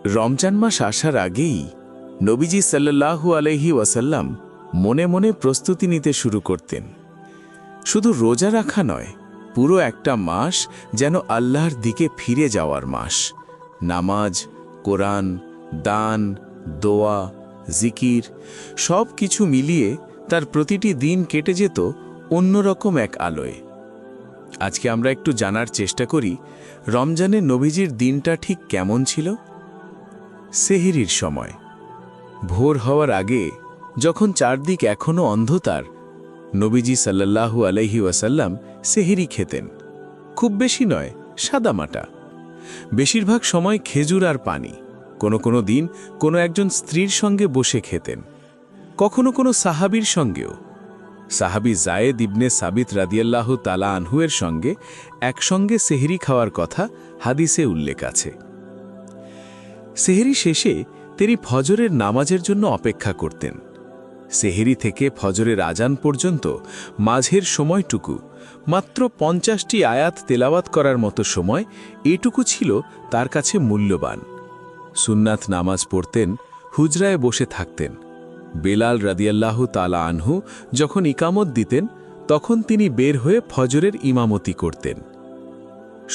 রমজান মাস আসার আগেই নবীজি সাল্লাল্লাহু আলাইহি ওয়াসাল্লাম মনে মনে প্রস্তুতি নিতে শুরু করতেন। শুধু রোজা রাখা নয়, পুরো একটা মাস যেন আল্লাহর দিকে ফিরে যাওয়ার মাস। নামাজ, কোরআন, দান, দোয়া, জিকির সব কিছু মিলিয়ে তার প্রতিটি দিন কেটে যেত অন্যরকম এক আলোয়। আজকে আমরা একটু জানার চেষ্টা করি রমজানে নবীজির দিনটা ঠিক কেমন ছিল। সেহরির সময়, ভোর হওয়ার আগে যখন চারদিক এখনও অন্ধকার, নবীজি সাল্লাল্লাহু আলাইহি ওয়াসাল্লাম সেহরি খেতেন। খুব বেশি নয়, সাদামাটা। বেশিরভাগ সময় খেজুর আর পানি। কোনো দিন কোনো একজন স্ত্রীর সঙ্গে বসে খেতেন, কখনো সাহাবীর সঙ্গেও। সাহাবী জায়েদ ইবনে সাবিত রাদিয়াল্লাহু তাআলা আনহুয়ের সঙ্গে একসঙ্গে সেহরি খাওয়ার কথা হাদিসে উল্লেখ আছে। সেহরি শেষে তিনি ফজরের নামাজের জন্য অপেক্ষা করতেন। সেহরি থেকে ফজরের আজান পর্যন্ত মাঝের সময়টুকু মাত্র 50টি আয়াত তেলাওয়াত করার মতো সময়, এটুকু ছিল তার কাছে মূল্যবান। সুন্নাত নামাজ পড়তেন, হুজরায় বসে থাকতেন। বেলাল রাদিয়াল্লাহু তাআলা আনহু যখন ইকামত দিতেন, তখন তিনি বের হয়ে ফজরের ইমামতি করতেন।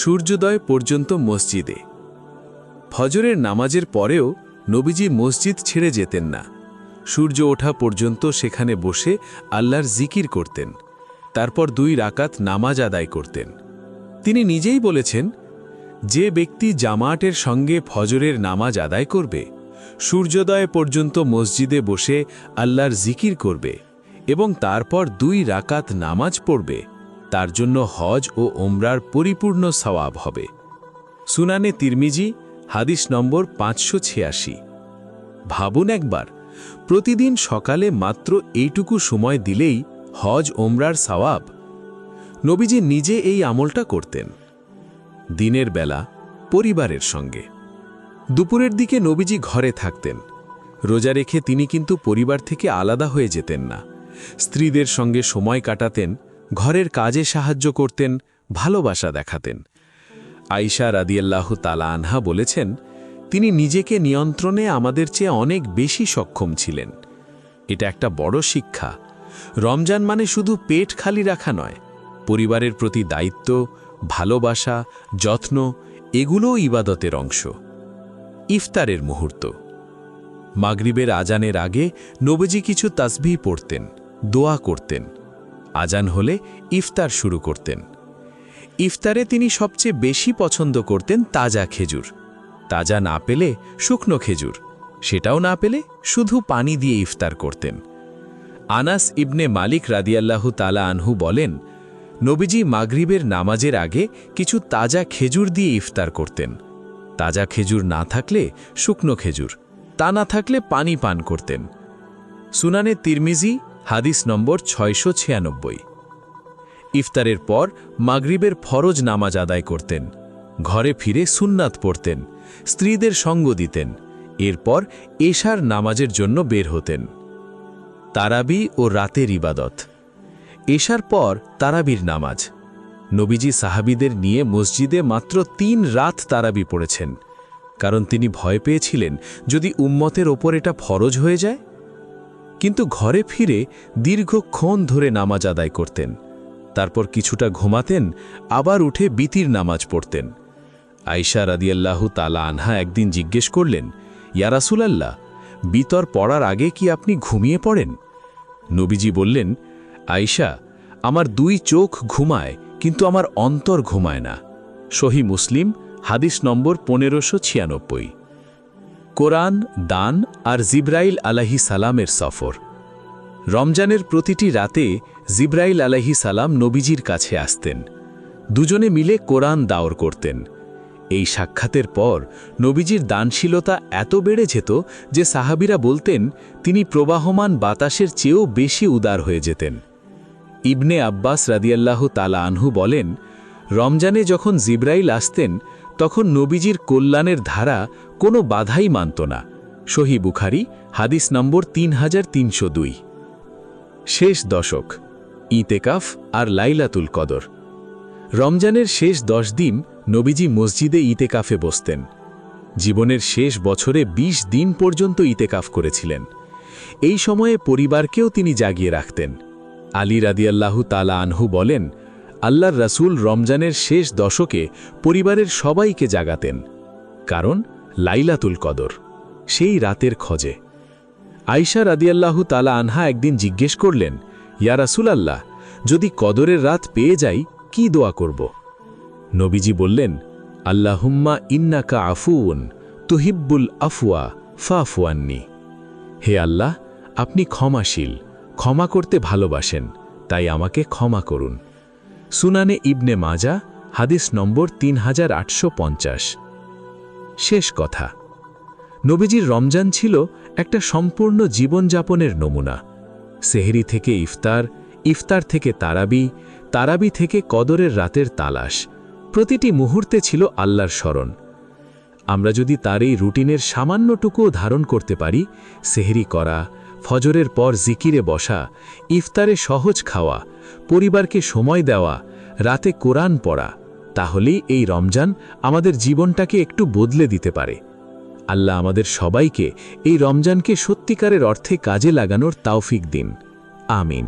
সূর্যোদয় পর্যন্ত মসজিদে। ফজরের নামাজের পরেও নবীজি মসজিদ ছেড়ে যেতেন না। সূর্য ওঠা পর্যন্ত সেখানে বসে আল্লাহর জিকির করতেন। তারপর 2 রাকাত নামাজ আদায় করতেন। তিনি নিজেই বলেছেন, যে ব্যক্তি জামাতের সঙ্গে ফজরের নামাজ আদায় করবে, সূর্যোদয় পর্যন্ত মসজিদে বসে আল্লাহর জিকির করবে এবং তারপর 2 রাকাত নামাজ পড়বে, তার জন্য হজ ও ওমরার পরিপূর্ণ সওয়াব হবে। সুনানে তিরমিজি, হাদিস নম্বর 586। ভাবুন একবার, প্রতিদিন সকালে মাত্র এইটুকু সময় দিলেই হজ ওমরার সওয়াব। নবীজি নিজে এই আমলটা করতেন। দিনের বেলা পরিবারের সঙ্গে। দুপুরের দিকে নবীজি ঘরে থাকতেন। রোজা রেখে তিনি কিন্তু পরিবার থেকে আলাদা হয়ে যেতেন না। স্ত্রীদের সঙ্গে সময় কাটাতেন, ঘরের কাজে সাহায্য করতেন, ভালোবাসা দেখাতেন। আয়েশা রাদিয়াল্লাহু তাআলা আনহা বলেছেন, তিনি নিজেকে নিয়ন্ত্রণে আমাদের চেয়ে অনেক বেশি সক্ষম ছিলেন। এটা একটা বড় শিক্ষা। রমজান মানে শুধু পেট খালি রাখা নয়, পরিবারের প্রতি দায়িত্ব, ভালোবাসা, যত্ন, এগুলোও ইবাদতের অংশ। ইফতারের মুহূর্ত। মাগরিবের আজানের আগে নবীজি কিছু তাসবিহ পড়তেন, দোয়া করতেন। আজান হলে ইফতার শুরু করতেন। ইফতারে তিনি সবচেয়ে বেশি পছন্দ করতেন তাজা খেজুর। তাজা না পেলে শুকনো খেজুর, সেটাও না পেলে শুধু পানি দিয়ে ইফতার করতেন। আনাস ইবনে মালিক রাদিয়াল্লাহু তাআলা আনহু বলেন, নবীজি মাগরিবের নামাজের আগে কিছু তাজা খেজুর দিয়ে ইফতার করতেন। তাজা খেজুর না থাকলে শুকনো খেজুর, তা না থাকলে পানি পান করতেন। সুনানে তিরমিজি, হাদিস নম্বর 696। ইফতারের পর মাগরিবের ফরজ নামাজ আদায় করতেন। ঘরে ফিরে সুন্নাত পড়তেন, স্ত্রীদের সঙ্গ দিতেন। এরপর এশার নামাজের জন্য বের হতেন। তারাবি ও রাতের ইবাদত। এশার পর তারাবির নামাজ। নবীজি সাহাবীদের নিয়ে মসজিদে মাত্র 3 রাত তারাবি পড়েছেন, কারণ তিনি ভয় পেয়েছিলেন যদি উম্মতের ওপর এটা ফরজ হয়ে যায়। কিন্তু ঘরে ফিরে দীর্ঘক্ষণ ধরে নামাজ আদায় করতেন। তারপর কিছুটা ঘুমাতেন, আবার উঠে বিতির নামাজ পড়তেন। আয়েশা রাদিয়াল্লাহু তাআলা আনহা একদিন জিজ্ঞেস করলেন, ইয়া রাসূলাল্লাহ, বিতর পড়ার আগে কি আপনি ঘুমিয়ে পড়েন? নবীজি বললেন, আয়েশা, আমার 2 চোখ ঘুমায়, কিন্তু আমার অন্তর ঘুমায় না। সহিহ মুসলিম, হাদিস নম্বর 1596। কোরআন, দান আর জিবরাইল আলাইহিস সালামের সফর। রমজানের প্রতিটি রাতে জিবরাইল আলাইহিস সালাম নবীজির কাছে আসতেন। দুজনে মিলে কোরআন দাওর করতেন। এই সাক্ষাতের পর নবীজির দানশীলতা এত বেড়ে যেত যে সাহাবীরা বলতেন তিনি প্রবাহমান বাতাসের চেয়েও বেশি উদার হয়ে যেতেন। ইবনে আব্বাস রাদিয়াল্লাহু তাআলা আনহু বলেন, রমজানে যখন জিবরাইল আসতেন, তখন নবীজির কল্যাণের ধারা কোনো বাধাই মানত না। সহিহ বুখারী, হাদিস নম্বর 3302। শেষ দশক, ইতেকাফ আর লাইলাতুল কদর। রমজানের শেষ 10 দিন নবীজি মসজিদে ইতেকাফে বসতেন। জীবনের শেষ বছরে ২০ দিন পর্যন্ত ইতেকাফ করেছিলেন। এই সময়ে পরিবারকেও তিনি জাগিয়ে রাখতেন। আলী রাদিয়াল্লাহু তাআলা আনহু বলেন, আল্লাহর রাসূল রমজানের শেষ দশকে পরিবারের সবাইকে জাগাতেন, কারণ লাইলাতুল কদর, সেই রাতের খোঁজে। আয়েশা রাদিয়াল্লাহু তাআলা আনহা একদিন জিজ্ঞেস করলেন, ইয়া রাসূলাল্লাহ, যদি কদরের রাত পেয়ে যাই কি দোয়া করব? নবীজি বললেন, আল্লাহুম্মা ইন্নাকা আফুউন তুহিব্বুল আফওয়া ফাফু আন্নি। হে আল্লাহ, আপনি ক্ষমাশীল, ক্ষমা করতে ভালোবাসেন, তাই আমাকে ক্ষমা করুন। সুনানে ইবনে মাজা, হাদিস নম্বর 3850। শেষ কথা, নবীজির রমজান ছিল একটা সম্পূর্ণ জীবনযাপনের নমুনা। সেহরি থেকে ইফতার, ইফতার থেকে তারাবি, তারাবি থেকে কদরের রাতের তালাশ, প্রতিটি মুহূর্তে ছিল আল্লাহর স্মরণ। আমরা যদি তার এই রুটিনের সামান্যটুকুও ধারণ করতে পারি, সেহরি করা, ফজরের পর জিকিরে বসা, ইফতারে সহজ খাওয়া, পরিবারকে সময় দেওয়া, রাতে কোরআন পড়া, তাহলেই এই রমজান আমাদের জীবনটাকে একটু বদলে দিতে পারে। আল্লাহ আমাদের সবাইকে এই রমজানকে সত্যিকারের অর্থে কাজে লাগানোর তাওফিক দিন। আমিন।